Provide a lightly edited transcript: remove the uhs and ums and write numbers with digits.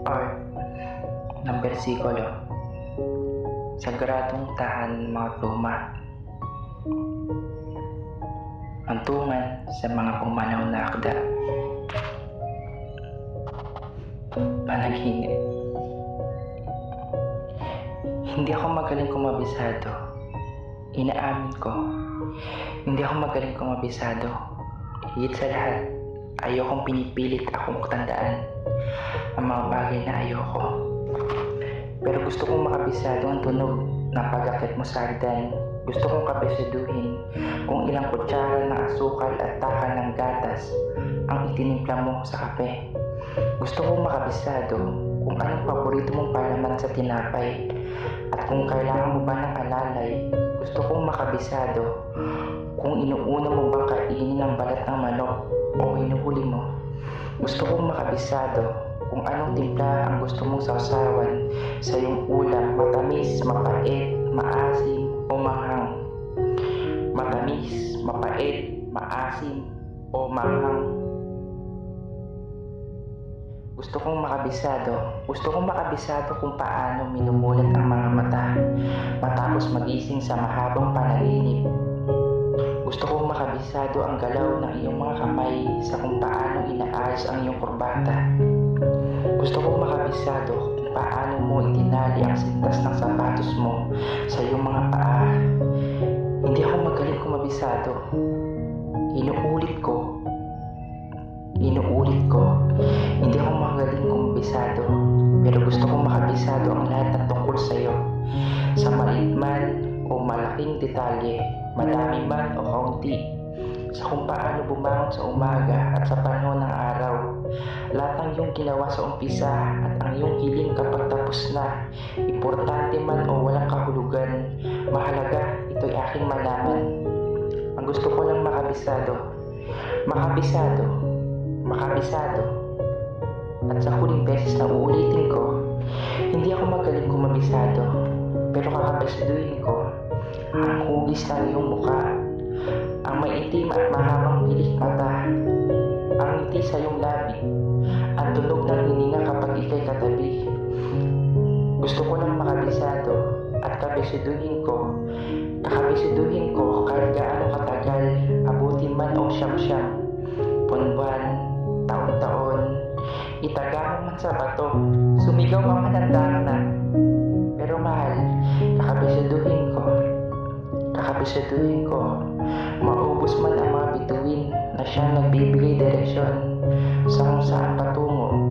Art ng bersikulo. Sagradong tahan mga pluma, hantungan sa mga pumanaw na akda, panaginip. Hindi ako magaling kumabisado, inaamin ko. Hindi ako magaling kumabisado. Higit sa lahat, ayokong pinipilit akong tandaan ang mga bagay na ayoko. Pero gusto kong makabisado ang tunog ng pag-akit mo sa hagdan. Gusto kong kabisaduhin kung ilang kutsara ng asukal at takal ng gatas ang itinimpla mo sa kape. Gusto kong makabisado kung anong paborito mong palaman sa tinapay at kung kailangan mo ba ng alalay. Gusto kong makabisado kung inuuna mo bang kainin ang balat ng manok o hinuhuli mo. Gusto kong makabisado kung anong timpla ang gusto mong sausawan sa iyong ulam, matamis, mapait, maasim o manghang. Matamis, mapait, maasim o manghang. Gusto kong makabisado kung paano minumulat ang mga mata matapos magising sa mahabang panaginip. Gusto kong makabisado ang galaw ng iyong mga kamay sa kung paano inaayos ang iyong kurbata. Gusto kong makabisado kung paano mo itinali ang sintas ng sapatos mo sa iyong mga paa. Hindi ako magaling kumabisado. Inuulit ko. Hindi ako magaling kumabisado. Pero gusto kong makabisado ang lahat ng tungkol sa iyo. Sa maliit man o malaking detalye, madami man o kaunti. Sa kung paano bumangon sa umaga at sa panahon ng araw. Lahat ng iyong ginawa sa umpisa at ang iyong hiling kapag tapos na, importante man o walang kahulugan, mahalaga, ito'y aking malaman. Ang gusto ko lang makabisado. At sa huling beses na uulitin ko, hindi ako magaling kumabisado, pero kakabisaduhin ko ang hugis ng iyong mukha, ang maitim at mahabang pilik mata, ang ngiti sa iyong labi, ang tunog ng hininga kapag ika'y katabi. Gusto ko lang makabisado at kakabisiduhin ko kahit gaano katagal, abutin man o siyam-siyam, buwan-buwan, taon-taon, itaga mo man sa bato, sumigaw ka man ng darna. Pero mahal, kakabisiduhin ko, maubos man ang mga bituin na siyang nagbibigay direksyon sa kung saan patungo